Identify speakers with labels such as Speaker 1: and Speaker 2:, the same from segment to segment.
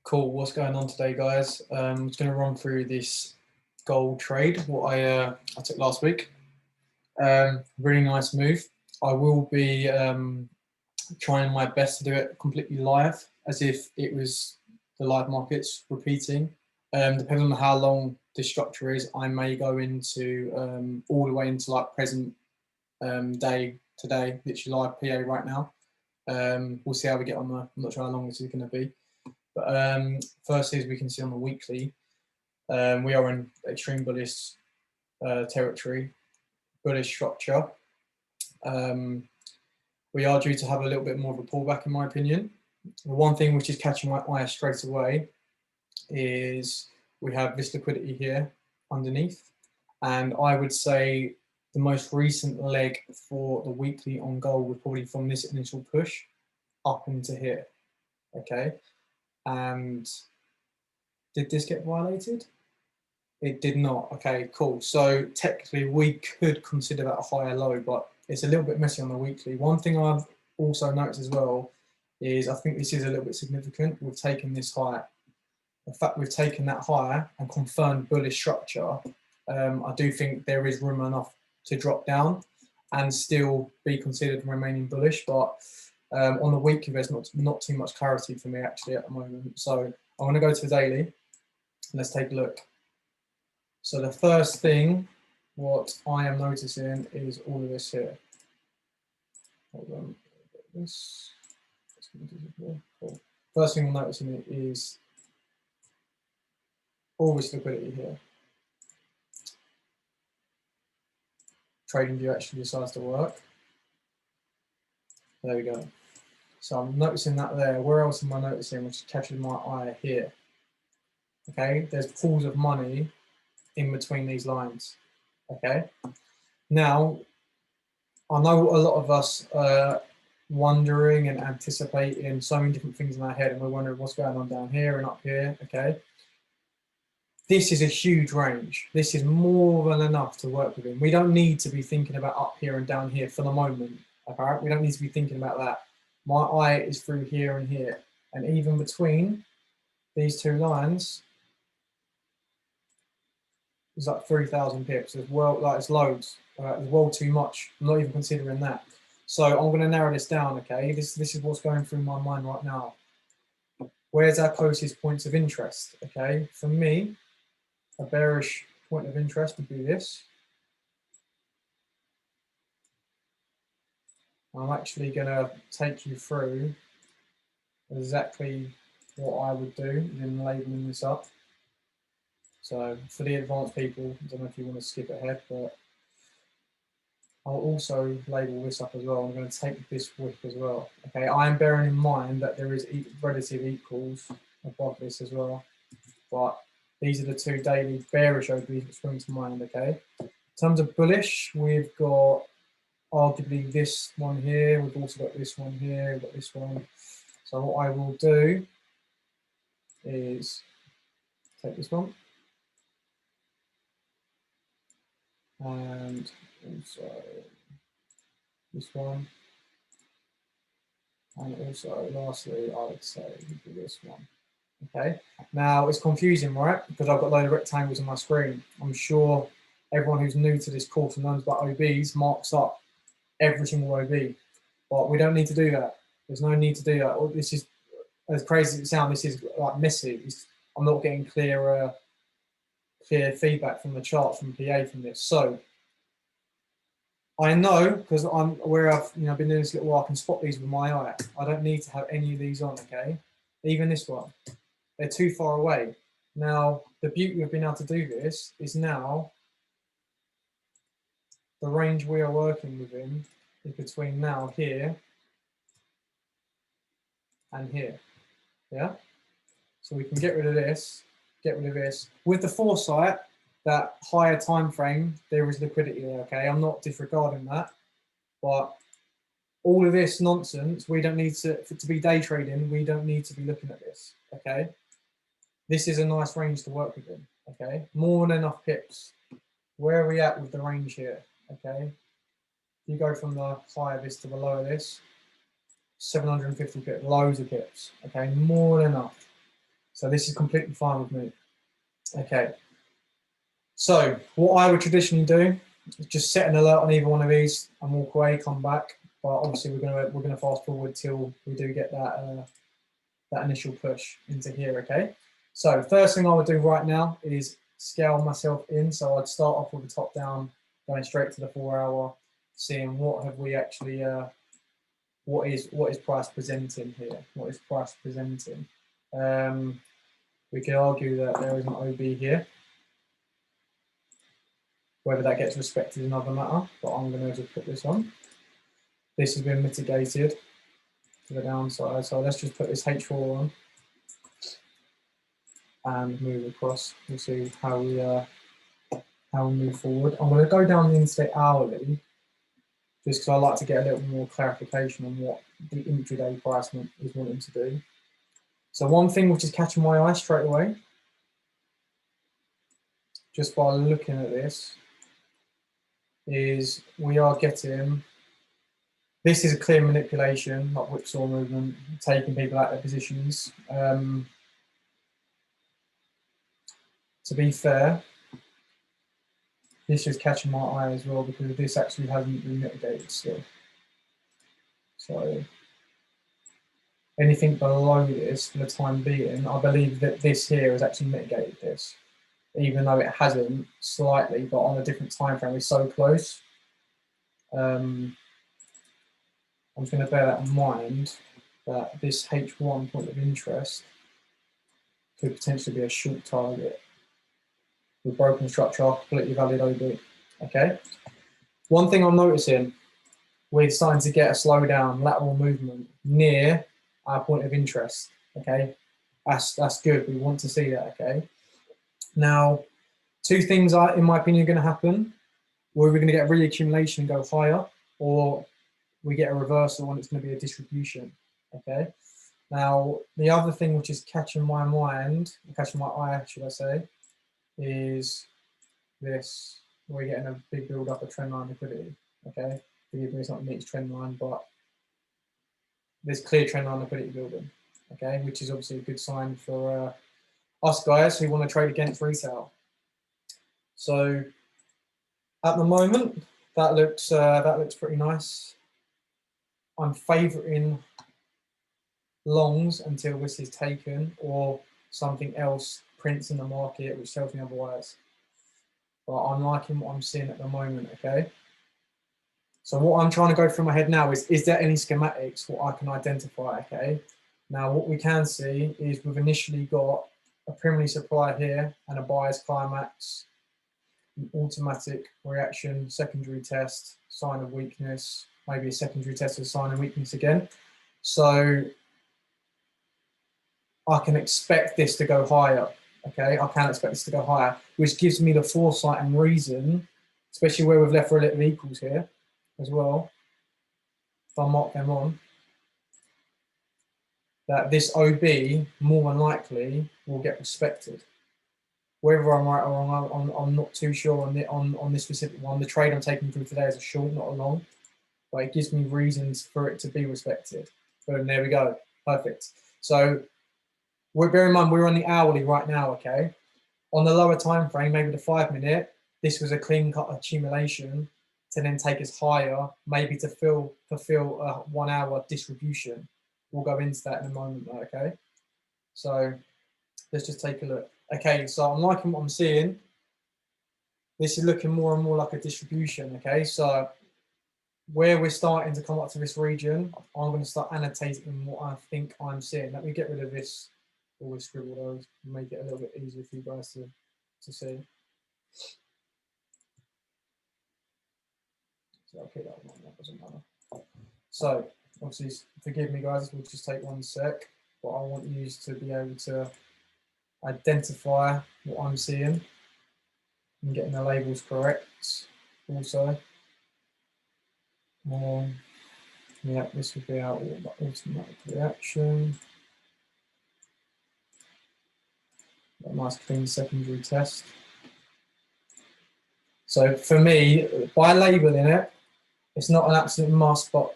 Speaker 1: Cool, what's going on today, guys? I'm just going to run through this gold trade, what I took last week. Really nice move. I will be trying my best to do it completely live, as if it was the live markets repeating. Depending on how long this structure is, I may go into all the way into like present day today, literally live PA right now. We'll see how we get on there. I'm not sure how long this is going to be. But firstly, as we can see on the weekly, we are in extreme bullish territory, bullish structure. We are due to have a little bit more of a pullback, in my opinion. The one thing which is catching my eye straight away is we have this liquidity here underneath. And I would say the most recent leg for the weekly on gold was probably from this initial push up into here, okay? And did this get violated? It did not. Okay, cool. So technically we could consider that a higher low, but it's a little bit messy on the weekly. One thing I've also noticed as well is I think this is a little bit significant. We've taken this higher. The fact we've taken that higher and confirmed bullish structure, I do think there is room enough to drop down and still be considered remaining bullish. But on the weekly, there's not too much clarity for me actually at the moment. So I'm going to go to the daily. Let's take a look. So the first thing, what I am noticing is all of this here. Hold on, this. Cool. First thing I'm noticing is all this liquidity here. TradingView actually decides to work. There we go. So I'm noticing that there. Where else am I noticing? Which is catching my eye here. Okay, there's pools of money in between these lines. Okay, now I know a lot of us are wondering and anticipating so many different things in our head, and we're wondering what's going on down here and up here. Okay, this is a huge range. This is more than enough to work within. We don't need to be thinking about up here and down here for the moment. Okay, we don't need to be thinking about that. My eye is through here and here, and even between these two lines, it's like 3,000 pips as well. Like it's loads. It's well too much. I'm not even considering that. So I'm going to narrow this down. Okay, this is what's going through my mind right now. Where's our closest points of interest? Okay, for me, a bearish point of interest would be this. I'm actually going to take you through exactly what I would do in labeling this up. So for the advanced people, I don't know if you want to skip ahead, but I'll also label this up as well. I'm going to take this wick as well. Okay, I am bearing in mind that there is relative equals above this as well, but these are the two daily bearish OBs that spring to mind. Okay, in terms of bullish, we've got arguably this one here. We've also got this one here. We've got this one. So what I will do is take this one. And also this one, and also lastly I would say this one. Okay, now it's confusing, right? Because I've got a load of rectangles on my screen. I'm sure everyone who's new to this course and learns about OBs marks up every single OB, but we don't need to do that. There's no need to do that. This is, as crazy as it sounds, this is like messy. I'm not getting clear feedback from the charts from PA from this. So I know, because I'm aware I've been doing this a little while, I can spot these with my eye. I don't need to have any of these on, okay? Even this one. They're too far away. Now, the beauty of being able to do this is now the range we are working within is between now here and here. Yeah? So we can get rid of this, With the foresight, that higher time frame, there is liquidity there, okay? I'm not disregarding that, but all of this nonsense, we don't need to be day trading, we don't need to be looking at this, okay? This is a nice range to work within, okay? More than enough pips. Where are we at with the range here, okay? If you go from the high of this to the low of this, 750 pips, loads of pips, okay? More than enough. So this is completely fine with me. Okay. So what I would traditionally do is just set an alert on either one of these and walk away, come back. But obviously we're gonna fast forward till we do get that that initial push into here. Okay. So first thing I would do right now is scale myself in. So I'd start off with the top down, going straight to the 4 hour, seeing what have we actually what is price presenting here? What is price presenting? We could argue that there is an OB here. Whether that gets respected is another matter, but I'm going to just put this on. This has been mitigated to the downside, so let's just put this H4 on and move across. We'll see how we move forward. I'm going to go down the intraday hourly, just because I like to get a little more clarification on what the intraday price is wanting to do. So one thing which is catching my eye straight away, just by looking at this, is we are getting, this is a clear manipulation, like whipsaw movement, taking people out of their positions. To be fair, this is catching my eye as well because this actually hasn't been mitigated still. So anything below this for the time being, I believe that this here has actually mitigated this, even though it hasn't slightly, but on a different time frame. It's so close. I'm just going to bear that in mind, that this H1 point of interest could potentially be a short target with broken structure, completely valid OB. Okay. One thing I'm noticing, we're starting to get a slowdown, lateral movement near our point of interest. Okay, that's good. We want to see that. Okay. Now, two things are, in my opinion, going to happen. We're going to get reaccumulation and go higher, or we get a reversal and it's going to be a distribution. Okay. Now, the other thing which is catching my mind, catching my eye, should I say, is this. We're getting a big build up of trendline liquidity. Okay. Forgive me, it's not Nick's trend line, but there's clear trendline liquidity building. Okay, which is obviously a good sign for us guys who want to trade against retail. So at the moment, that looks pretty nice. I'm favouring longs until this is taken or something else prints in the market which tells me otherwise. But I'm liking what I'm seeing at the moment. Okay. So what I'm trying to go through my head now is there any schematics what I can identify? Okay. Now what we can see is we've initially got a preliminary supply here and a buyer's climax, an automatic reaction, secondary test, sign of weakness, maybe a secondary test of sign of weakness again. So I can expect this to go higher. Okay, I can expect this to go higher, which gives me the foresight and reason, especially where we've left relative equals here as well, if I mark them on, that this OB more than likely will get respected. Whether I'm right or wrong, I'm not too sure on this specific one. The trade I'm taking through today is a short, not a long, but it gives me reasons for it to be respected. Boom, there we go, perfect. So bear in mind, we're on the hourly right now, okay? On the lower time frame, maybe the 5 minute, this was a clean cut accumulation to then take us higher, maybe to fulfill a 1 hour distribution. We'll go into that in a moment though, okay? So let's just take a look. Okay, so I'm liking what I'm seeing. This is looking more and more like a distribution, okay? So where we're starting to come up to this region, I'm going to start annotating what I think I'm seeing. Let me get rid of this, all the scribble those, make it a little bit easier for you guys to see. So I'll keep that one, that doesn't matter. So obviously, forgive me guys, we'll just take 1 sec, but I want you to be able to identify what I'm seeing and getting the labels correct also. Yeah, this would be our automatic reaction. Got a nice clean secondary test. So for me, by labeling it, it's not an absolute must, but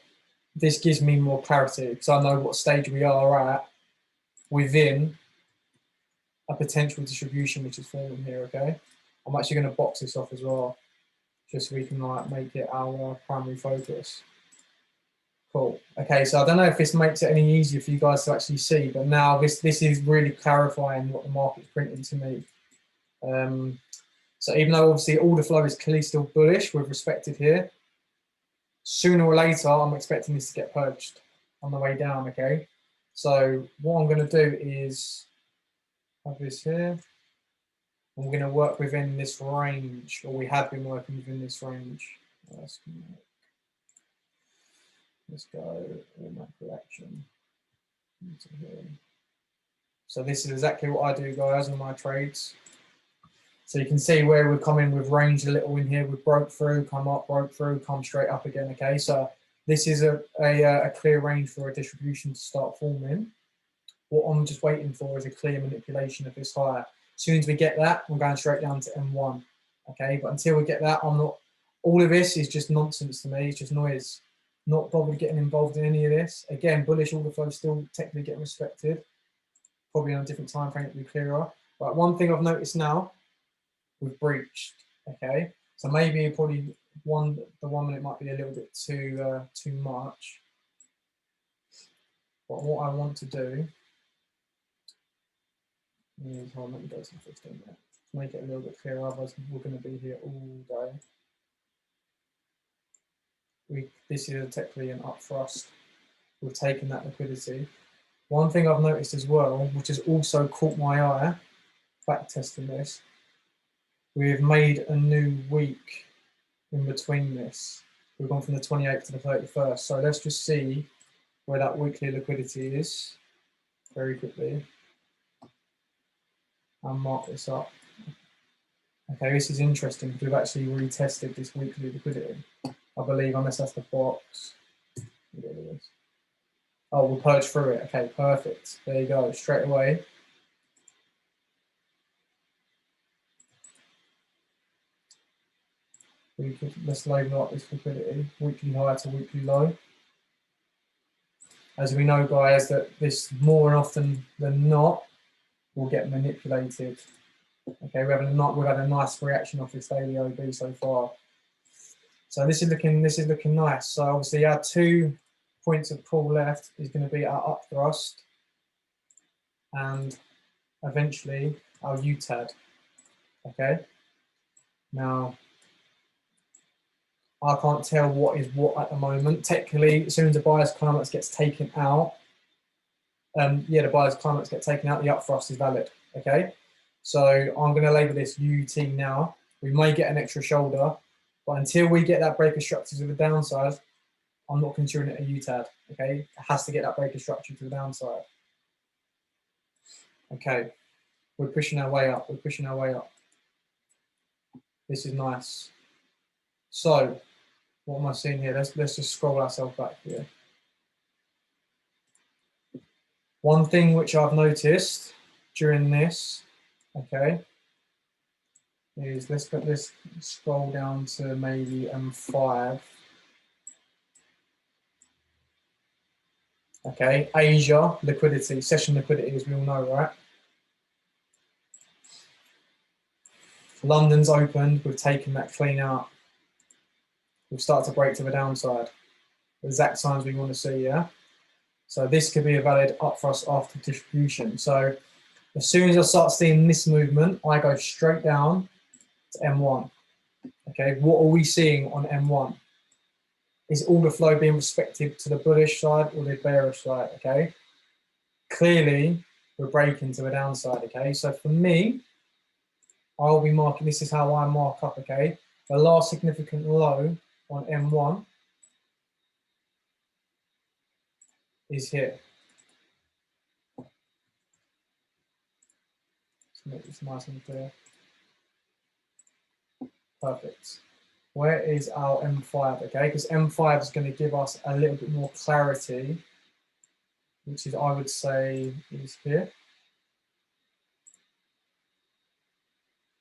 Speaker 1: this gives me more clarity because I know what stage we are at within a potential distribution which is forming here, okay? I'm actually going to box this off as well, just so we can like make it our primary focus. Cool. Okay, so I don't know if this makes it any easier for you guys to actually see, but now this is really clarifying what the market's printing to me. So even though obviously order flow is clearly still bullish with respected here, sooner or later I'm expecting this to get purged on the way down, okay? So what I'm going to do is have this here. I'm going to work within this range, or we have been working within this range. Let's go all my collection into here. So this is exactly what I do, guys, on my trades. So you can see where we're coming with range a little in here. We broke through, come up, broke through, come straight up again. Okay, so this is a clear range for a distribution to start forming. What I'm just waiting for is a clear manipulation of this higher. As soon as we get that, I'm going straight down to M1. Okay, but until we get that, I'm not. All of this is just nonsense to me. It's just noise. Not bothered getting involved in any of this. Again, bullish order flow still technically getting respected. Probably on a different time frame to be clearer. But one thing I've noticed now, we've breached. Okay, so maybe probably the 1 minute might be a little bit too much. But what I want to do is, hold on, let me go to 15 minutes. Make it a little bit clearer. Otherwise, we're going to be here all day. This is technically an up thrust. We've taken that liquidity. One thing I've noticed as well, which has also caught my eye, back testing this, we've made a new week in between this. We've gone from the 28th to the 31st. So let's just see where that weekly liquidity is very quickly. I'll mark this up. Okay, this is interesting because we've actually retested this weekly liquidity. I believe, unless that's the box. There it is. Oh, we'll purge through it. Okay, perfect. There you go, straight away. Let's label up this liquidity, weekly high to weekly low. As we know, guys, that this more often than not will get manipulated. Okay, we've had a nice reaction off this daily OB so far. So this is looking nice. So obviously our 2 points of pull left is going to be our up thrust and eventually our UTAD. Okay. Now I can't tell what is what at the moment. Technically, as soon as the buyer's climax gets taken out, the buyer's climax gets taken out, the up thrust is valid. Okay. So I'm going to label this UT now. We may get an extra shoulder, but until we get that breaker structure to the downside, I'm not considering it a UTAD. Okay, it has to get that breaker structure to the downside. Okay, we're pushing our way up. We're pushing our way up. This is nice. So, what am I seeing here? Let's just scroll ourselves back here. One thing which I've noticed during this, okay, is let's scroll down to maybe M5. Okay, Asia liquidity, session liquidity, as we all know, right? London's opened, we've taken that clean out. We've started to break to the downside. The exact signs we want to see, yeah? So this could be a valid up thrust after distribution. So as soon as I start seeing this movement, I go straight down to M1. Okay, what are we seeing on M1? Is order flow being respected to the bullish side or the bearish side, okay? Clearly, we're breaking to the downside, okay? So for me, I'll be marking, this is how I mark up, okay? The last significant low on M1 is here. Let's make this nice and clear. Perfect. Where is our M5, okay? Because M5 is going to give us a little bit more clarity, which is, I would say, is here.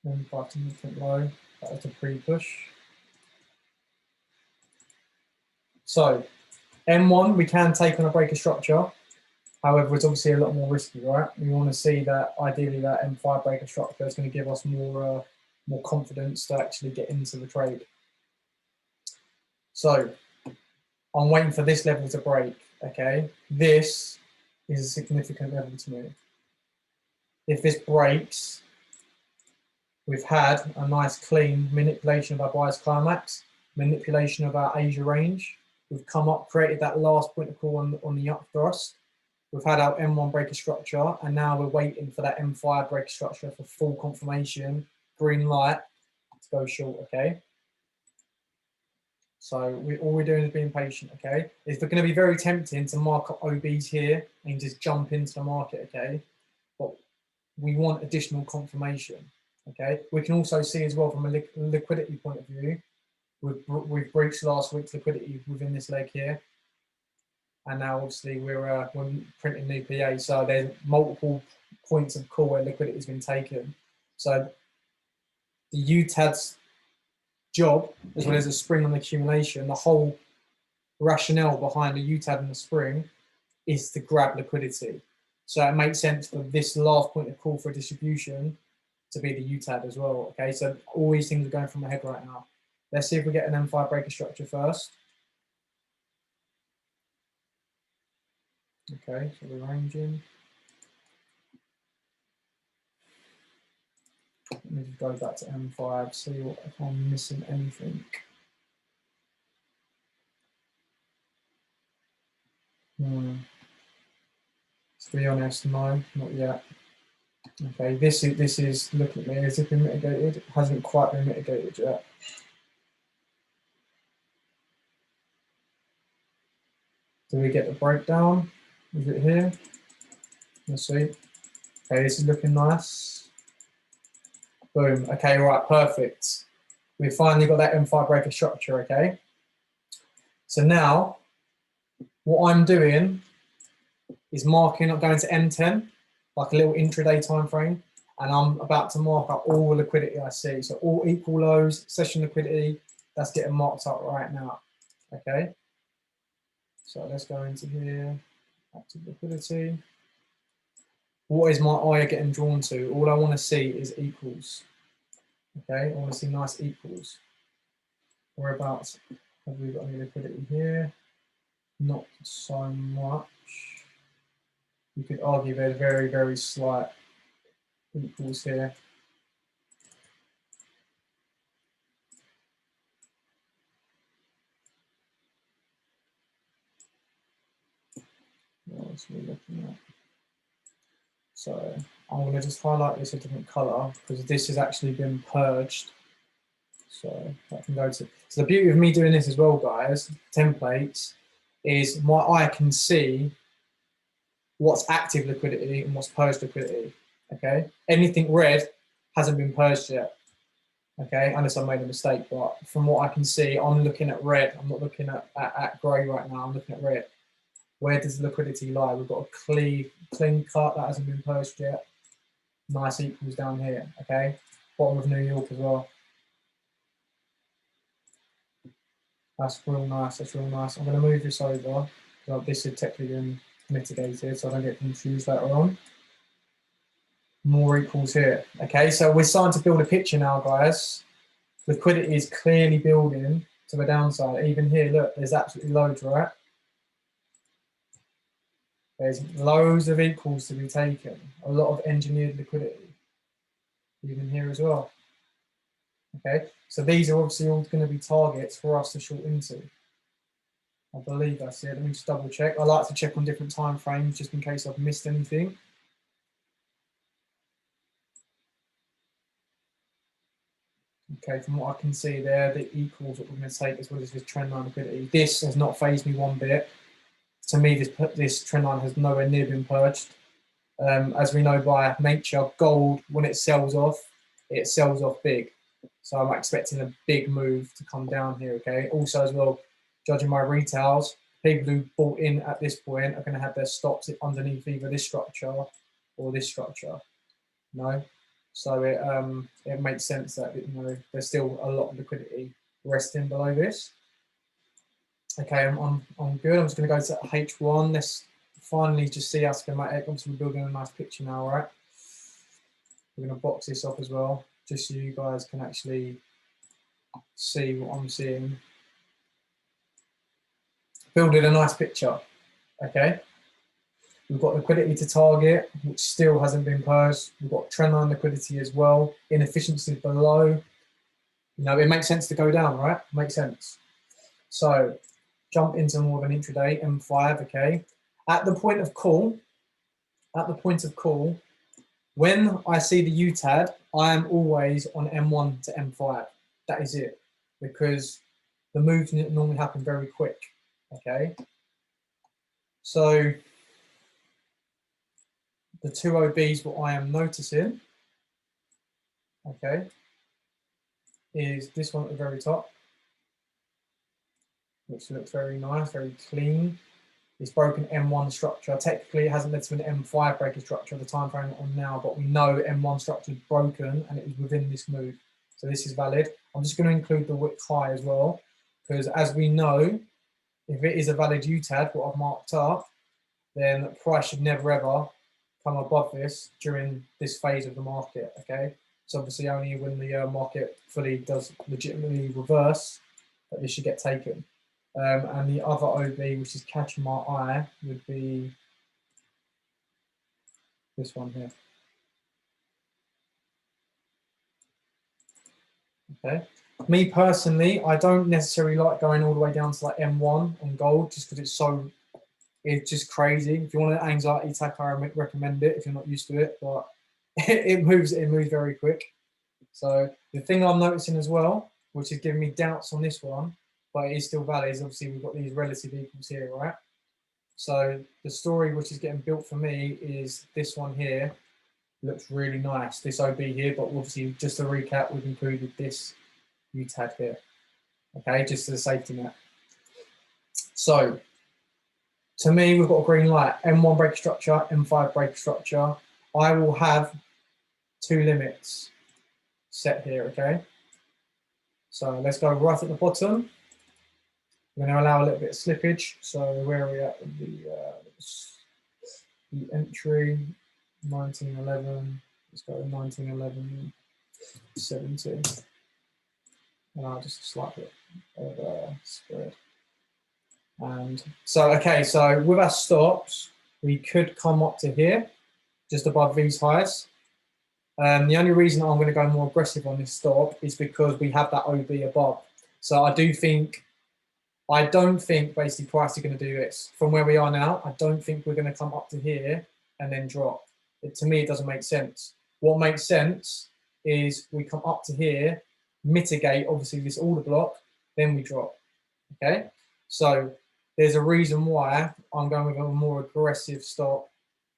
Speaker 1: M5 significant low, that was a pre-push. So, M1, we can take on a breaker structure. However, it's obviously a lot more risky, right? We want to see that ideally that M5 breaker structure is going to give us more confidence to actually get into the trade. So I'm waiting for this level to break, okay? This is a significant level to me. If this breaks, we've had a nice clean manipulation of our bias climax, manipulation of our Asia range. We've come up, created that last point of call on the up thrust. We've had our M1 breaker structure, and now we're waiting for that M5 breaker structure for full confirmation, green light to go short, okay? So all we're doing is being patient, okay? It's going to be very tempting to mark up OBs here and just jump into the market, okay? But we want additional confirmation, okay? We can also see as well from a liquidity point of view, we've breached last week's liquidity within this leg here. And now obviously we're printing new PA, so there's multiple points of call where liquidity has been taken. So the UTAD's job, as well as a spring on accumulation, the whole rationale behind the UTAD and the spring is to grab liquidity. So it makes sense for this last point of call for distribution to be the UTAD as well. Okay, so all these things are going through my head right now. Let's see if we get an M5 breaker structure first. Okay, so we're ranging. Let me just go back to M5, see if I'm missing anything. To be honest, no, not yet. Okay, this is look at me. Has it been mitigated? It hasn't quite been mitigated yet. Do we get the breakdown? Is it here? Let's see. Okay, this is looking nice. Boom. Okay, right, perfect. We've finally got that M5 breaker structure, okay? So now, what I'm doing is marking, I'm going to M10, like a little intraday time frame, and I'm about to mark up all the liquidity I see. So all equal lows, session liquidity, that's getting marked up right now, okay? So let's go into here, active liquidity. What is my eye getting drawn to? All I want to see is equals. Okay, I want to see nice equals. Whereabouts have we got any liquidity here? Not so much. You could argue there's very, very slight equals here. What else are we looking at? So I'm going to just highlight this a different color because this has actually been purged. So I can go to. So the beauty of me doing this as well, guys, templates, is my eye can see what's active liquidity and what's purged liquidity. Okay, anything red hasn't been purged yet. Okay, unless I made a mistake, but from what I can see, I'm looking at red. I'm not looking at grey right now. I'm looking at red. Where does the liquidity lie? We've got a clean cut that hasn't been purged yet. Nice equals down here. Okay, bottom of New York as well. That's real nice. That's real nice. I'm going to move this over. This is technically been mitigated, so I don't get confused later on. More equals here. Okay, so we're starting to build a picture now, guys. Liquidity is clearly building to the downside. Even here, look, there's absolutely loads, right? There's loads of equals to be taken. A lot of engineered liquidity. Even here as well. Okay, so these are obviously all going to be targets for us to short into. I believe that's it. Let me just double check. I like to check on different time frames just in case I've missed anything. Okay, from what I can see there, the equals that we're going to take as well as this trend line liquidity. This has not phased me one bit. To me, this trend line has nowhere near been purged. As we know by nature, gold, when it sells off big. So I'm expecting a big move to come down here, okay? Also as well, judging my retails, people who bought in at this point are going to have their stops underneath either this structure or this structure, no? So it makes sense that there's still a lot of liquidity resting below this. Okay, I'm good. I'm just going to go to H1. Let's finally just see our schematic. Obviously we're building a nice picture now, right? We're going to box this up as well, just so you guys can actually see what I'm seeing. Building a nice picture, okay? We've got liquidity to target, which still hasn't been purged. We've got trendline liquidity as well, inefficiency below. You know, it makes sense to go down, right? Makes sense. So jump into more of an intraday, M5, okay? At the point of call, when I see the UTAD, I am always on M1 to M5. That is it, because the moves normally happen very quick, okay? So the two OBs, what I am noticing, okay, is this one at the very top, which looks very nice, very clean. It's broken M1 structure. Technically, it hasn't led to an M5 breaker structure at the time frame on now, but we know M1 structure is broken and it is within this move. So this is valid. I'm just going to include the wick high as well, because as we know, if it is a valid UTAD, what I've marked up, then the price should never ever come above this during this phase of the market, okay? So obviously only when the market fully does legitimately reverse that this should get taken. And the other OB, which is catching my eye, would be this one here. Okay. Me personally, I don't necessarily like going all the way down to like M1 on gold, just because it's just crazy. If you want an anxiety attack, I recommend it if you're not used to it, but it moves very quick. So the thing I'm noticing as well, which is giving me doubts on this one, but it is still valid, is obviously we've got these relative equals here, right? So the story which is getting built for me is this one here. Looks really nice, this OB here, but obviously just to recap, we've included this UTAD here, okay, just as a safety net. So to me, we've got a green light, M1 breaker structure, M5 breaker structure. I will have two limits set here, okay? So let's go right at the bottom. We're going to allow a little bit of slippage. So where are we at with the entry? 1911. Let's go 1911, 17. And I'll just swipe it over spread. And so, okay, so with our stops, we could come up to here, just above these highs. The only reason I'm going to go more aggressive on this stop is because we have that OB above. So I don't think basically price is going to do this. From where we are now, I don't think we're going to come up to here and then drop. To me, it doesn't make sense. What makes sense is we come up to here, mitigate obviously this order block, then we drop, okay? So there's a reason why I'm going with a more aggressive stop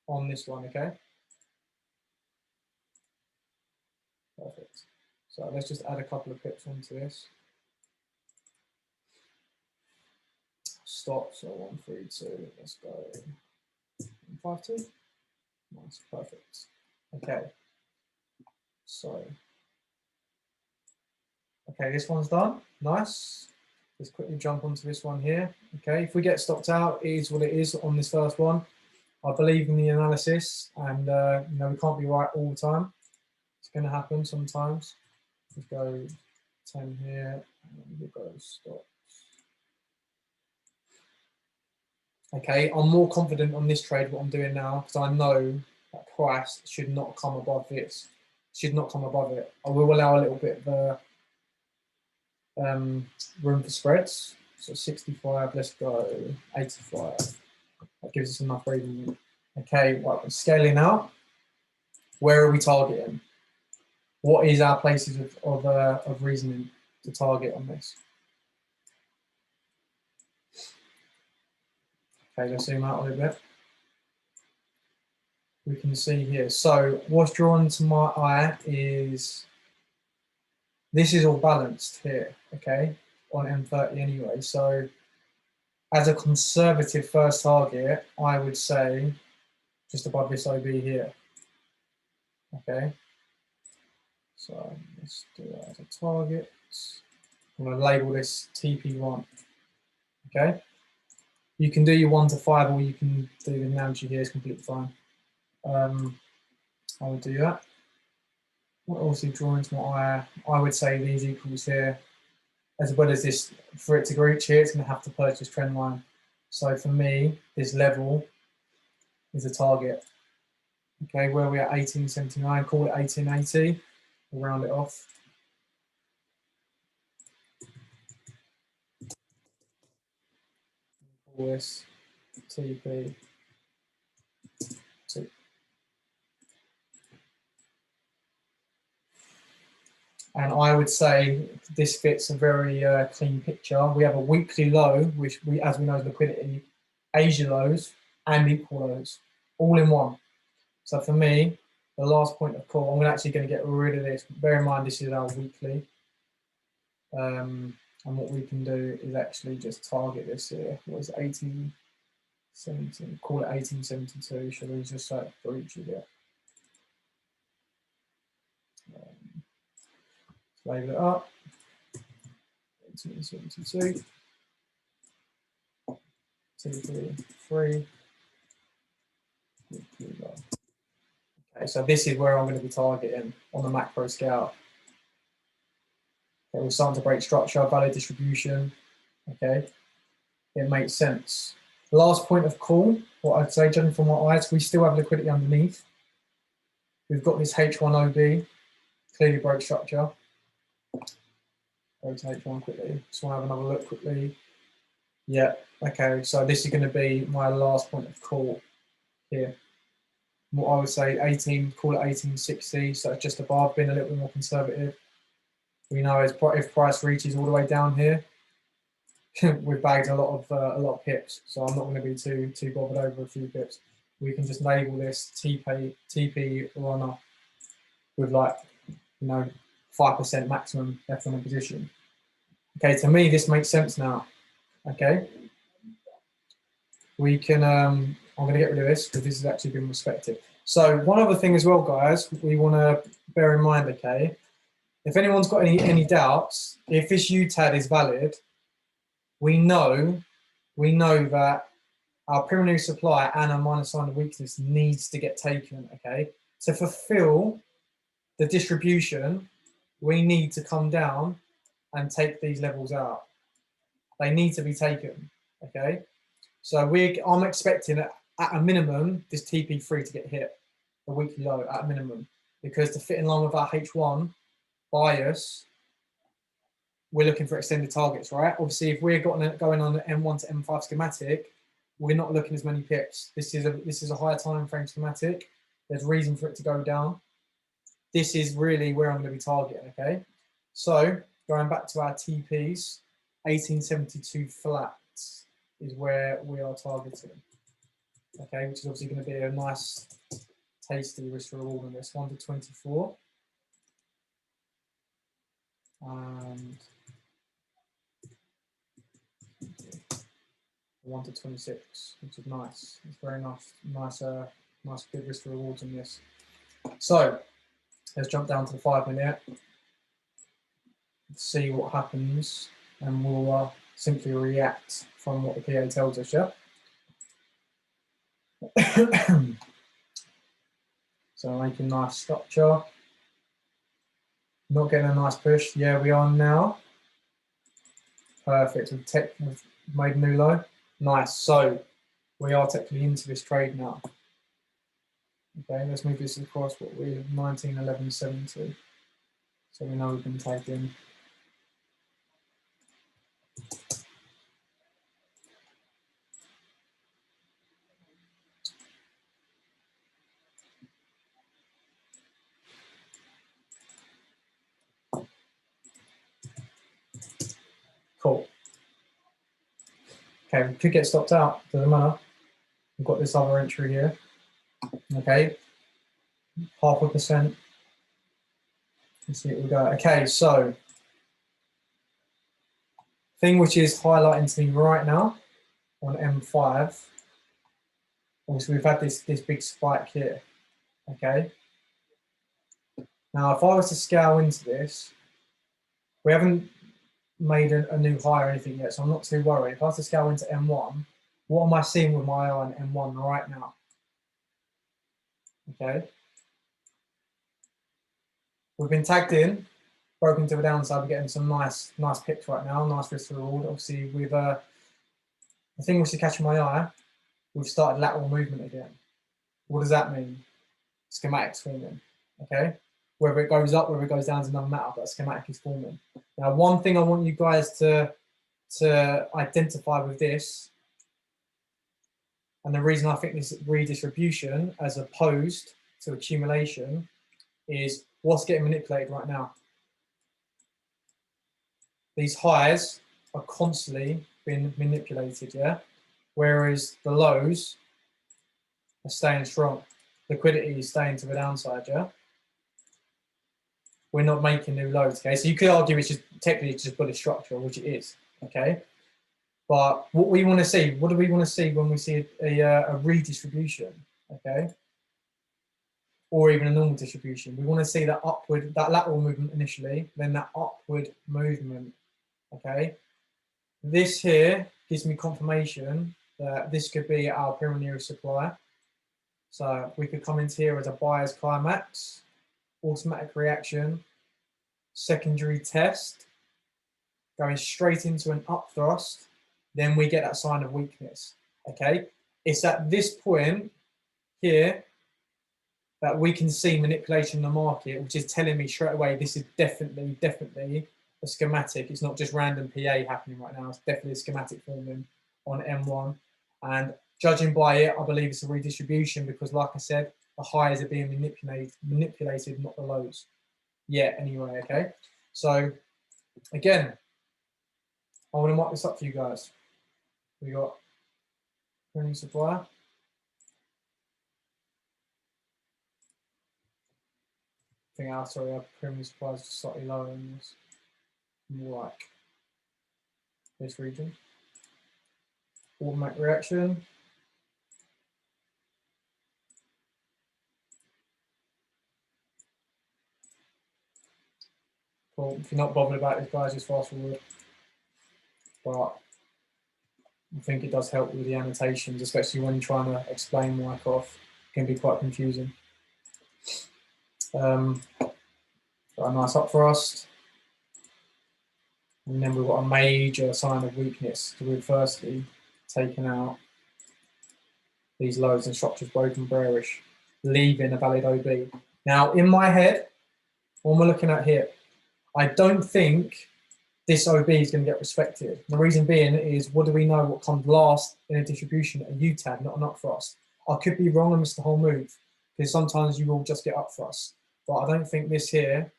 Speaker 1: on this one, okay? Perfect. So let's just add a couple of pips onto this. Stop, so 132, let's go 152. Nice, perfect. Okay, so, okay, this one's done, nice. Let's quickly jump onto this one here. Okay, if we get stopped out, it is what it is on this first one. I believe in the analysis, and you know, we can't be right all the time. It's going to happen sometimes. Let's go 10 here, and we'll go stop. Okay, I'm more confident on this trade, what I'm doing now, because I know that price should not come above this. Should not come above it. I will allow a little bit of room for spreads. So 65, let's go 85. That gives us enough breathing room. Okay, right, we're scaling out. Where are we targeting? What is our places of reasoning to target on this? Okay, let's zoom out a little bit. We can see here. So what's drawn to my eye is this is all balanced here, okay, on M30 anyway. So as a conservative first target, I would say just above this OB here, okay. So let's do that as a target. I'm going to label this TP1, okay. You can do your 1 to 5, or you can do the analogy here, it's completely fine. I would do that. What else is drawing to my eye? I would say these equals here, as well as this, for it to reach here, it's going to have to purge this trend line. So for me, this level is a target. Okay, where we're at 1879, call it 1880, we'll round it off. Call this TP2. And I would say this fits a very clean picture. We have a weekly low, which we, as we know, is liquidity, Asia lows, and equal lows, all in one. So for me, the last point of call, I'm actually going to get rid of this. Bear in mind, this is our weekly. And what we can do is actually just target this here. What was it, 1870? Call it 1872. Shall we just like breach it? Label it up. 1872. 2, 3. Okay, so this is where I'm going to be targeting on the macro scale. Okay, we're starting to break structure, valid distribution. Okay, it makes sense. Last point of call, what I'd say, judging from my eyes, we still have liquidity underneath. We've got this H1OB, clearly break structure. Go to H1 quickly. Just want to have another look quickly. Yeah, okay, so this is going to be my last point of call here. What I would say, 18, call it 1860, so it's just above, being a little bit more conservative. We know if price reaches all the way down here, we've bagged a lot of pips, so I'm not going to be too bothered over a few pips. We can just label this TP runner with, like, 5% maximum left on the position. Okay, to me this makes sense now. Okay, we can. I'm going to get rid of this because this has actually been respected. So one other thing as well, guys, we want to bear in mind. Okay, if anyone's got any doubts, if this UTAD is valid, we know that our preliminary supply and our minor sign of weakness needs to get taken. Okay, to fulfill the distribution, we need to come down and take these levels out. They need to be taken. Okay, so I'm expecting at a minimum this TP3 to get hit, the weekly low at a minimum, because to fit in line with our H1 bias, we're looking for extended targets, right? Obviously, if we're going on the M1 to M5 schematic, we're not looking as many pips. This is a higher time frame schematic. There's reason for it to go down. This is really where I'm going to be targeting. Okay, so going back to our TPs, 1872 flats is where we are targeting. Okay, which is obviously going to be a nice, tasty risk reward on this. 1 to 24. And 1 to 26, which is nice. It's very nice, nice good risk rewards on this. So let's jump down to the 5 minute. See what happens, and we'll simply react from what the PA tells us. Yeah. So making nice structure. Not getting a nice push. Yeah, we are now. Perfect. We've made a new low. Nice. So we are technically into this trade now. Okay, let's move this across what we 1911.70. So we know we can take in. Cool. Okay, we could get stopped out, doesn't matter. We've got this other entry here. Okay, 0.5%. Let's see what we got. Okay, so thing which is highlighting to me right now on M5. Obviously, we've had this big spike here. Okay. Now, if I was to scale into this, we haven't made a new high or anything yet, so I'm not too worried. If I was to scale into M1, What am I seeing with my eye on M1 right now? Okay. We've been tagged in, broken to the downside. We're getting some nice picks right now, nice risk to reward. Obviously, with the thing which is catching my eye, we've started lateral movement again. What does that mean? Schematics forming, okay? Whether it goes up, whether it goes down is another matter, but a schematic is forming. Now, one thing I want you guys to identify with this, and the reason I think this redistribution as opposed to accumulation is what's getting manipulated right now. These highs are constantly being manipulated, yeah? Whereas the lows are staying strong. Liquidity is staying to the downside, yeah? We're not making new lows, okay? So you could argue it's just technically just bullish structure, which it is, okay? But what we want to see, what do we want to see when we see a redistribution, okay? Or even a normal distribution? We want to see that upward, that lateral movement initially, then that upward movement, okay? This here gives me confirmation that this could be our pyramidal supply. So we could come into here as a buyer's climax, automatic reaction, secondary test, going straight into an up thrust, then we get that sign of weakness, okay? It's at this point here that we can see manipulation in the market, which is telling me straight away this is definitely a schematic. It's not just random PA happening right now. It's definitely a schematic forming on M1. And judging by it, I believe it's a redistribution because, like I said, the highs are being manipulated, not the lows. Yeah, anyway, okay? So, again, I want to mark this up for you guys. We got printing supply. I think our pyramid supply is slightly lower than this. More like this region. Automatic reaction. Cool. If you're not bothered about this, guys, just fast forward. But I think it does help with the annotations, especially when you're trying to explain Wyckoff. It can be quite confusing. Got a nice up thrust. And then we've got a major sign of weakness. So we've firstly taken out these lows and structures broken bearish, leaving a valid OB. Now, in my head, what we're looking at here, I don't think this OB is going to get respected. The reason being is, what do we know what comes last in a distribution? A UTAD, not an up thrust. I could be wrong and miss the whole move, because sometimes you will just get up thrust. But I don't think this here,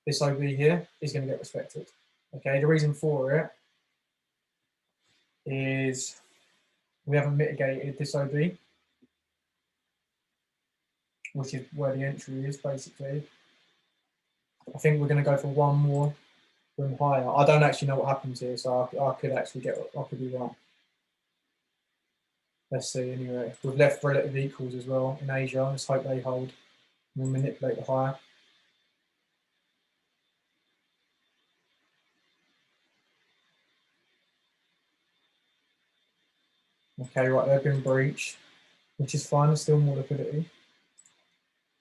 Speaker 1: this OB here, is going to get respected. Okay, the reason for it is we haven't mitigated this OB, which is where the entry is, basically. I think we're going to go for one more room higher. I don't actually know what happens here, so I could actually I could be wrong. Let's see, anyway. We've left relative equals as well in Asia. Let's hope they hold. We'll manipulate the higher. Okay, right, they've been breached, which is fine. There's still more liquidity.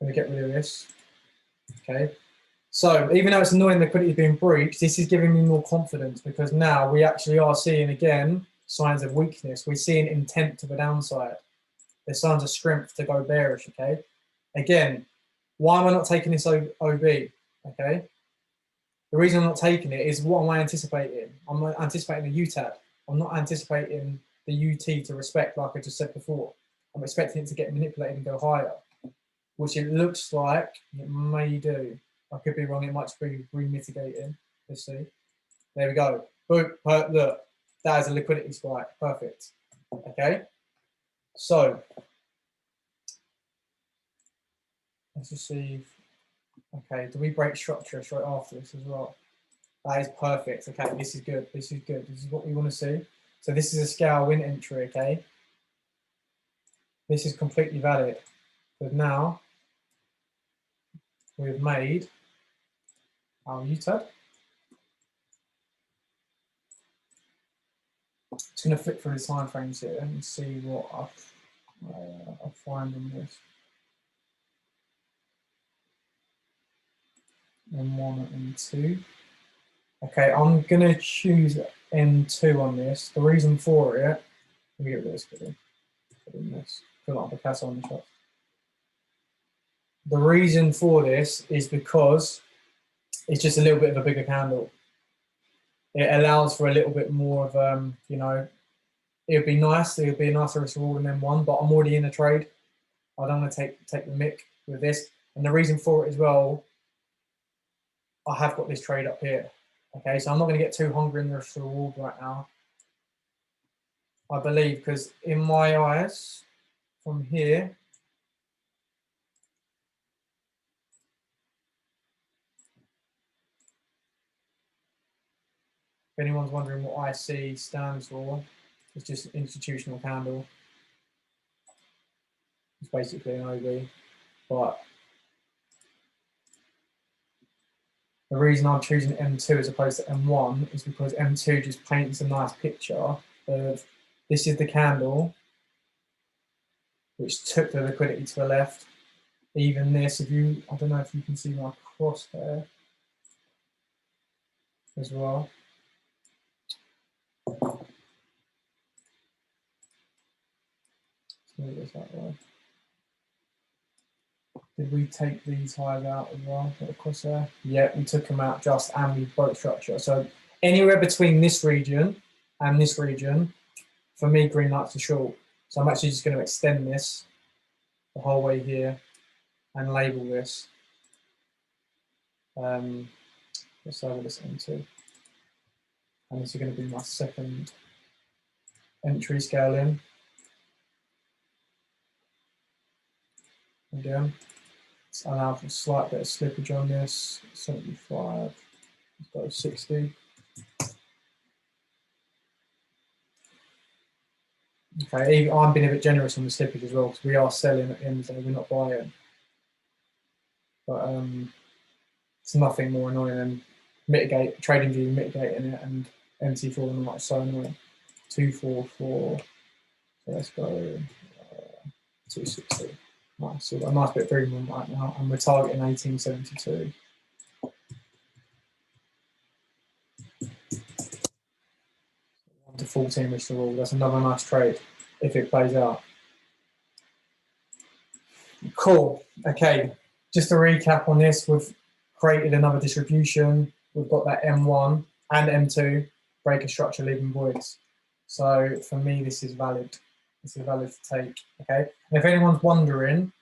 Speaker 1: Going to get rid of this. Okay. So even though it's annoying liquidity being breached, this is giving me more confidence because now we actually are seeing, again, signs of weakness. We're seeing intent to the downside. There's signs of strength to go bearish, okay? Again, why am I not taking this OB, okay? The reason I'm not taking it is, what am I anticipating? I'm not anticipating a UTAD. I'm not anticipating the UT to respect, like I just said before. I'm expecting it to get manipulated and go higher, which it looks like it may do. I could be wrong. It might be re-mitigating. Let's see. There we go. Boom. Look, that is a liquidity spike. Perfect. Okay. So let's just see. Okay. Do we break structure straight after this as well? That is perfect. Okay. This is good. This is good. This is what we want to see. So this is a scale win entry. Okay. This is completely valid. But now we've made our UTAD. Just going to flip through the time frames here and see what I find on this. M1 and M2. Okay, I'm going to choose M2 on this. The reason for it, let me get rid of this. Put in this. Put like the Picasso on the shot. The reason for this is because it's just a little bit of a bigger candle. It allows for a little bit more of, you know, it would be nice. It would be a nicer reward than M1, but I'm already in a trade. I don't want to take the mick with this. And the reason for it as well, I have got this trade up here. Okay, so I'm not going to get too hungry in the reward right now. I believe, because in my eyes, from here, if anyone's wondering what IC stands for, it's just an institutional candle. It's basically an OB, but the reason I'm choosing M2 as opposed to M1 is because M2 just paints a nice picture of this is the candle which took the liquidity to the left. Even this, if you, I don't know if you can see my crosshair as well. Let's move this that way. Did we take these highs out as well? Across there? Yeah, we took them out just, and we broke structure. So anywhere between this region and this region, for me, green lights are short. So I'm actually just going to extend this the whole way here and label this. Let's label this M2. And this is going to be my second entry scale in. Again, let's allow for a slight bit of slippage on this. 75, let's go 60. Okay, I'm being a bit generous on the slippage as well because we are selling at the end of the day, we're not buying. But it's nothing more annoying than trading view mitigating it and MT4 and like so annoying. 244. So let's go 260. Nice, so we've got a nice bit of premium right now, and we're targeting 1872. To 14 Mr. Rule. That's another nice trade if it plays out. Cool. Okay, just to recap on this, we've created another distribution. We've got that M1 and M2 breaker structure leaving voids. So for me, this is valid. This is valid to take. Okay. And if anyone's wondering,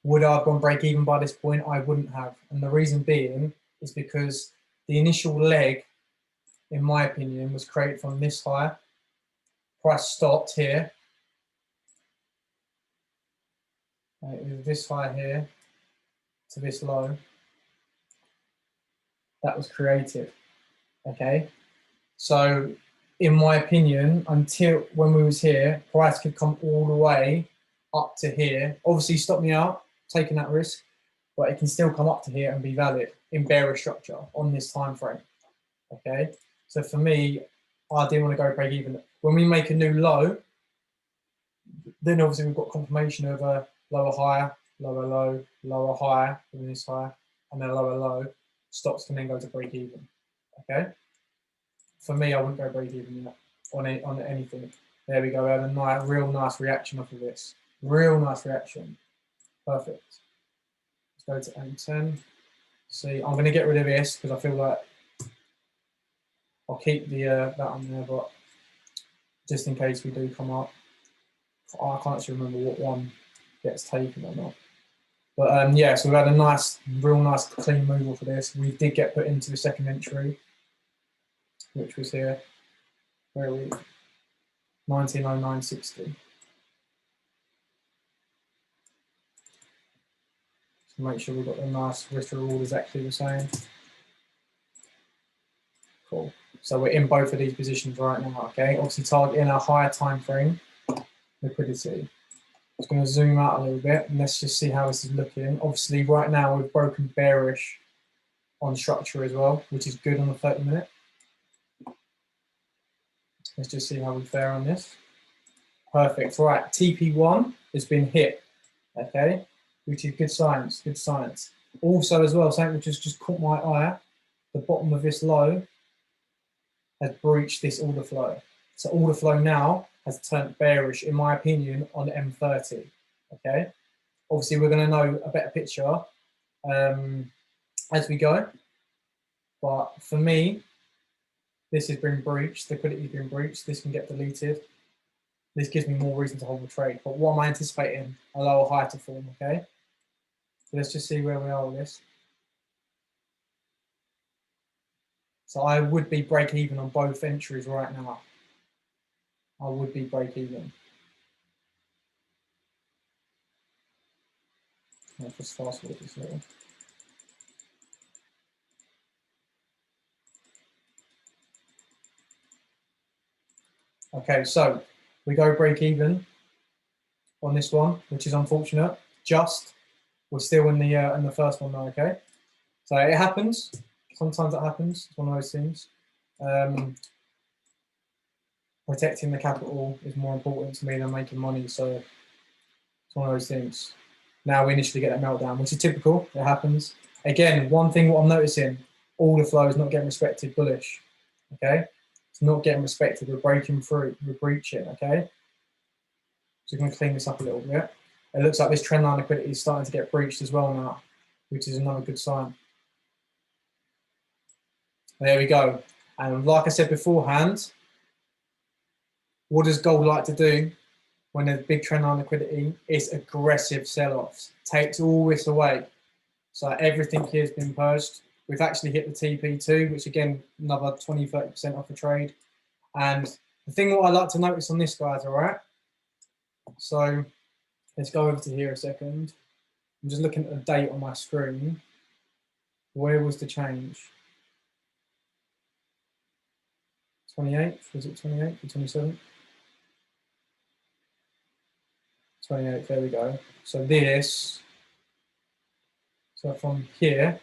Speaker 1: would I have gone break even by this point? I wouldn't have. And the reason being is because the initial leg, in my opinion, was created from this high. Price stopped here. It was this high here to this low. That was created. Okay. So in my opinion, until when we was here, price could come all the way up to here. Obviously stop me out, taking that risk, but it can still come up to here and be valid in bearish structure on this time frame. Okay. So for me, I didn't want to go break even. When we make a new low, then obviously we've got confirmation of a lower high, lower low, lower high, and this high, and then lower low. Stocks can then go to break even. Okay. For me, I wouldn't go break even yet on anything. There we go. We had a nice, real nice reaction off of this. Real nice reaction. Perfect. Let's go to M10. See, I'm going to get rid of this because I feel like I'll keep the that on there, but just in case we do come up, I can't actually remember what one gets taken or not. But yeah, so we've had a nice, real nice clean move for this. We did get put into the second entry, which was here. Where are we? 1909.60. So make sure we've got the nice risk reward exactly the same. Cool. So we're in both of these positions right now, okay? Obviously targeting a higher time frame liquidity. Just going to zoom out a little bit and let's just see how this is looking. Obviously right now we've broken bearish on structure as well, which is good on the 30-minute. Let's just see how we fare on this. Perfect. Right, TP1 has been hit. Okay, which is good science. Good science. Also, as well, something which has just caught my eye. The bottom of this low has breached this order flow. So order flow now has turned bearish, in my opinion, on M30. Okay, obviously we're going to know a better picture as we go. But for me, this has been breached. The liquidity has been breached. This can get deleted. This gives me more reason to hold the trade. But what am I anticipating? A lower high to form. Okay. So let's just see where we are with this. So I would be break even on both entries right now. I would be break even. I'll just fast forward this a little. Okay, so we go break even on this one, which is unfortunate. We're still in the first one though. Okay, so it happens. Sometimes it happens. It's one of those things. Protecting the capital is more important to me than making money. So it's one of those things. Now we initially get that meltdown, which is typical. It happens. Again, one thing what I'm noticing, order flow is not getting respected bullish. Okay, it's not getting respected. We're breaking through. We're breaching. Okay, so we're going to clean this up a little bit. It looks like this trend line liquidity is starting to get breached as well now, which is another good sign. There we go. And like I said beforehand, what does gold like to do when there's big trend line liquidity? It's aggressive sell-offs. Takes all this away. So everything here has been purged. We've actually hit the TP2, which again, another 20-30% off the trade. And the thing what I like to notice on this, guys, all right? So let's go over to here a second. I'm just looking at the date on my screen. Where was the change? 28th? Was it 28th or 27th? 28th, there we go. So from here,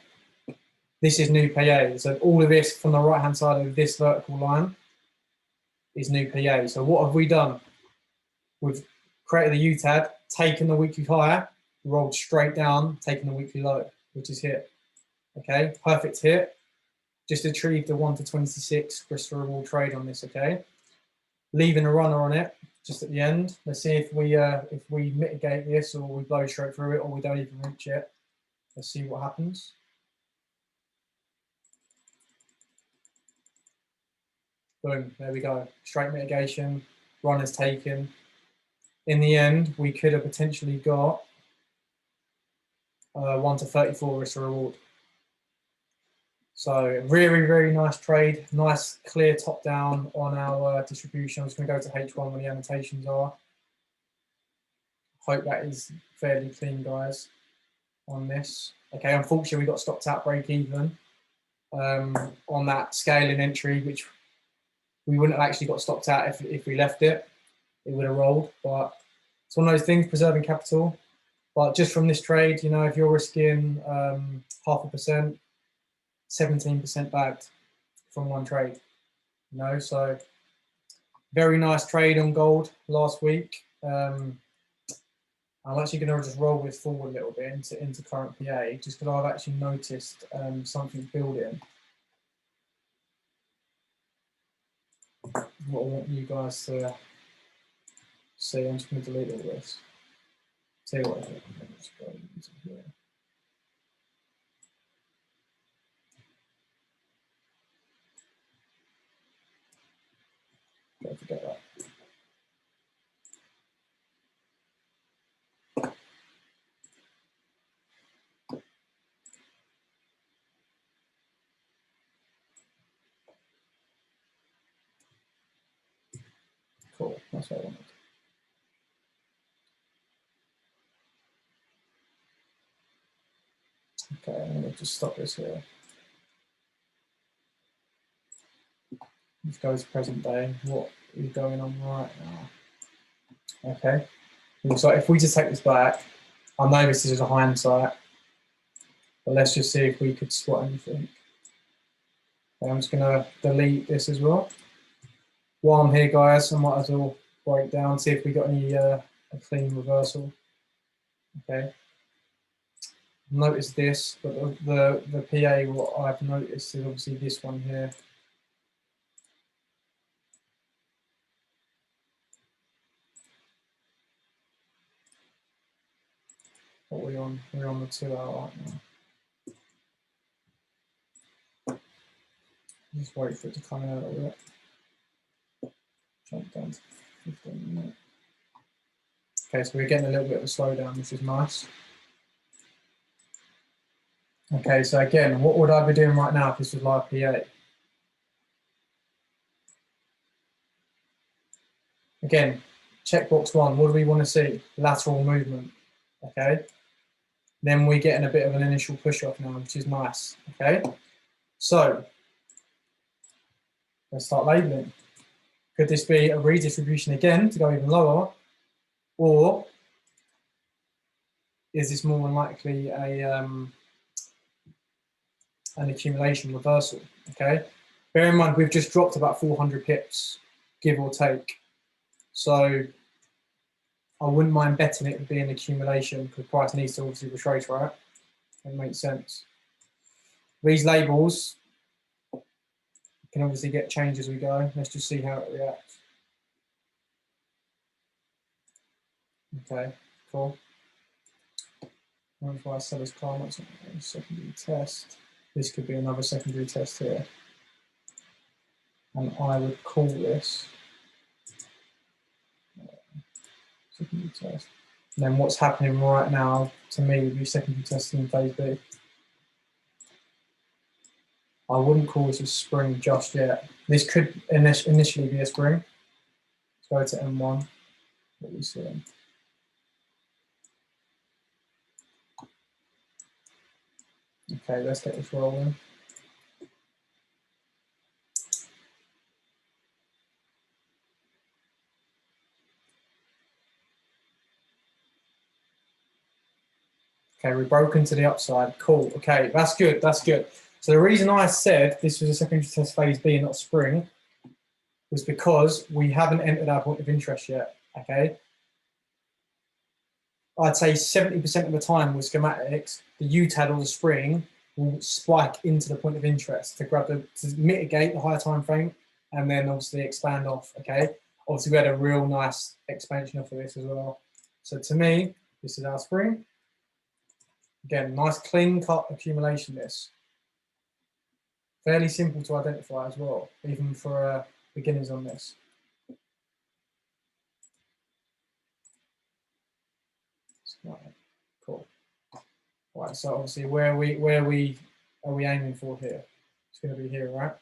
Speaker 1: this is new PA. So all of this from the right-hand side of this vertical line is new PA. So what have we done? We've created a UTAD, taken the weekly higher, rolled straight down, taken the weekly low, which is hit. Okay, perfect hit. Just achieved the 1 to 26 risk to reward trade on this. Okay, leaving a runner on it just at the end. Let's see if we mitigate this, or we blow straight through it, or we don't even reach it. Let's see what happens. Boom, there we go. Straight mitigation, runners taken. In the end, we could have potentially got 1 to 34 risk to reward. So very, very nice trade. Nice clear top down on our distribution. I'm just going to go to H1 when the annotations are. Hope that is fairly clean, guys, on this. Okay, unfortunately, we got stopped out break even on that scaling entry, which we wouldn't have actually got stopped out if we left it. It would have rolled, but it's one of those things, preserving capital. But just from this trade, you know, if you're risking 0.5%, 17% bagged from one trade, you know, so very nice trade on gold last week. I'm actually going to just roll this forward a little bit into current PA, just because I've actually noticed something building. What I want you guys to see, I'm just going to delete all this. Tell you what, just go into here. Don't forget that. Cool, that's what I wanted. Okay, I'm going to just stop this here. Let's go to present day. What is going on right now? Okay, so if we just take this back, I know this is a hindsight, but let's just see if we could spot anything. Okay, I'm just going to delete this as well. while I'm here, guys, I might as well break down, see if we got any a clean reversal. Okay. Notice this, but the PA, what I've noticed is obviously this one here. What are we on? We're on the 2 hour right now. Just wait for it to come out a little bit. Jump down to 15 minutes. Okay, so we're getting a little bit of a slowdown, which is nice. Okay, so again, what would I be doing right now if this was live PA? Again, checkbox 1, what do we want to see? Lateral movement, okay? Then we're getting a bit of an initial push off now, which is nice, okay? So, let's start labeling. Could this be a redistribution again to go even lower? Or is this more than likely an accumulation reversal, okay? Bear in mind, we've just dropped about 400 pips, give or take. So I wouldn't mind betting it would be an accumulation because price needs to obviously retrace, right? It makes sense. These labels can obviously get changed as we go. Let's just see how it reacts. Okay, cool. If I sell this car, not a secondary test. This could be another secondary test here. And I would call this secondary test. And then what's happening right now, to me, would be secondary testing in phase B. I wouldn't call this a spring just yet. This could initially be a spring. Let's go to M1. What we see. Okay, let's get this rolling. Okay, we're broken to the upside. Cool. Okay, that's good. That's good. So the reason I said this was a secondary test phase B and not spring was because we haven't entered our point of interest yet. Okay. I'd say 70% of the time with schematics, the UTAD or the spring will spike into the point of interest to mitigate the higher time frame and then obviously expand off. Okay. Obviously, we had a real nice expansion off of this as well. So to me, this is our spring. Again, nice clean cut accumulation this. Fairly simple to identify as well, even for beginners on this. Right, cool. Right, so obviously where are we aiming for here? It's going to be here, right?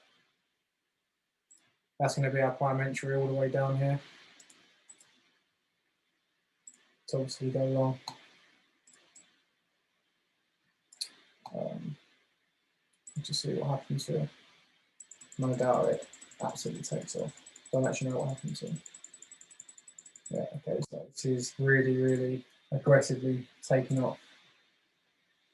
Speaker 1: That's going to be our prime entry all the way down here. To obviously go long. Just see what happens here. No doubt it absolutely takes off. Don't actually know what happens here. Yeah, okay, so this is really, really aggressively taking off.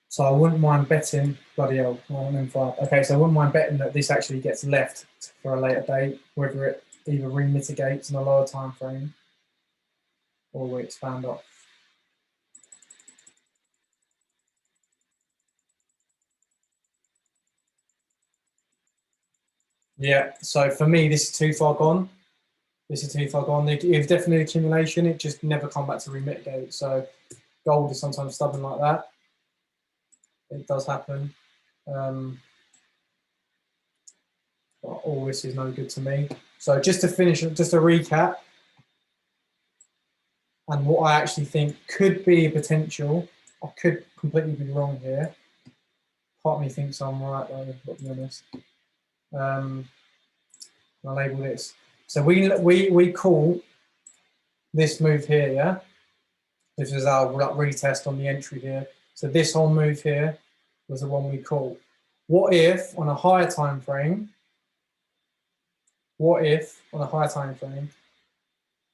Speaker 1: So I wouldn't mind betting, bloody hell, 105. Okay, so I wouldn't mind betting that this actually gets left for a later date, whether it either remitigates in a lower time frame or we expand off. Yeah, so for me, this is too far gone. This is too far gone. It's definitely accumulation. It just never come back to remitigate. So gold is sometimes stubborn like that. It does happen. But all this is no good to me. So just to finish, just a recap, and what I actually think could be a potential, I could completely be wrong here. Part of me thinks I'm right though, to be honest. I'll label this. So we call this move here, yeah? This is our retest on the entry here. So this whole move here was the one we call. What if on a higher time frame,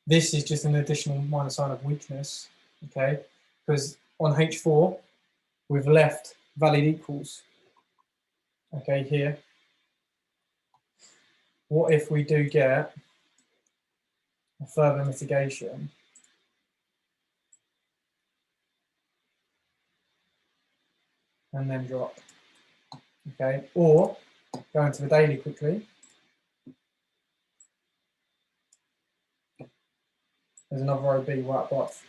Speaker 1: this is just an additional minor sign of weakness, okay? Because on H4, we've left valid equals, okay, here. What if we do get a further mitigation, and then drop. Okay, or go into the daily quickly. There's another row B right above.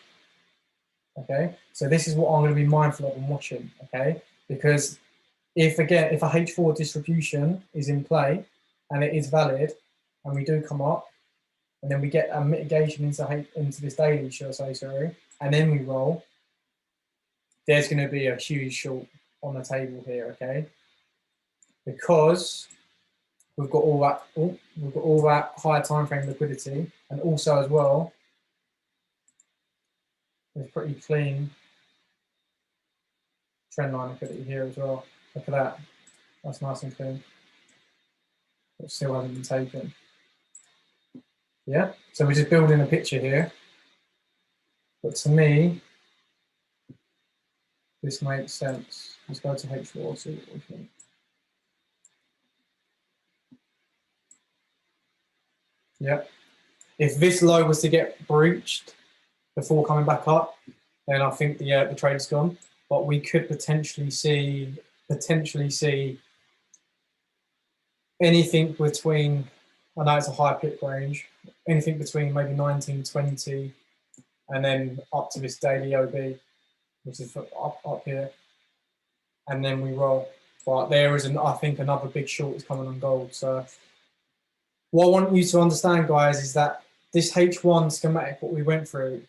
Speaker 1: Okay, so this is what I'm going to be mindful of and watching. Okay, because if a H4 distribution is in play and it is valid, and we do come up, and then we get a mitigation into this daily, shall I say, sorry, and then we roll, there's going to be a huge short on the table here. Okay, because we've got all that higher time frame liquidity, and also as well, there's pretty clean trend line liquidity here as well. Look at that. That's nice and clean. It still hasn't been taken. Yeah, so we're just building a picture here. But to me, this makes sense. Let's go to H4, see what we think. Yeah. If this low was to get breached before coming back up, then I think the trade's gone. But we could potentially see anything between, I know it's a high pip range, anything between maybe 1920 and then up to this daily OB, which is up here, and then we roll. But there is, I think, another big short is coming on gold. So what I want you to understand, guys, is that this H1 schematic, what we went through,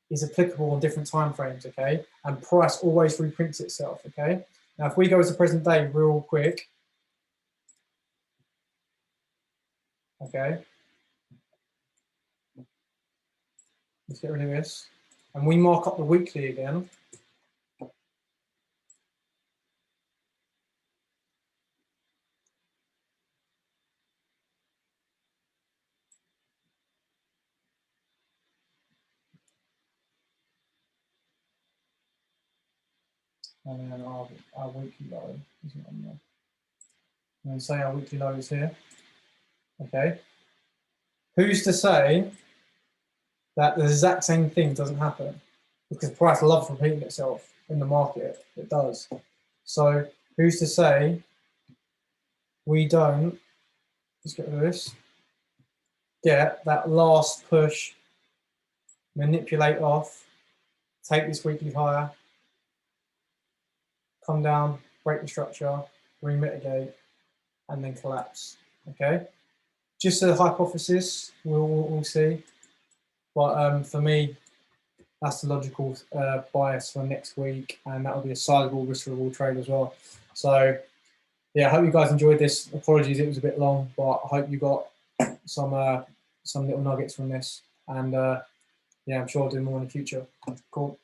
Speaker 1: is applicable on different time frames, okay? And price always reprints itself, okay? Now, if we go to present day real quick, okay, let's get rid of this, and we mark up the weekly again. And then our weekly low isn't on there. And say our weekly low is here, okay? Who's to say that the exact same thing doesn't happen? Because price loves repeating itself in the market. It does. So who's to say we don't, let's get rid of this, get that last push, manipulate off, take this weekly higher, come down, break the structure, remitigate, and then collapse, okay? Just a hypothesis, we'll see. But for me, that's the logical bias for next week, and that will be a sizable risk reward trade as well. So yeah, I hope you guys enjoyed this. Apologies, it was a bit long, but I hope you got some little nuggets from this. And yeah, I'm sure I'll do more in the future. Cool.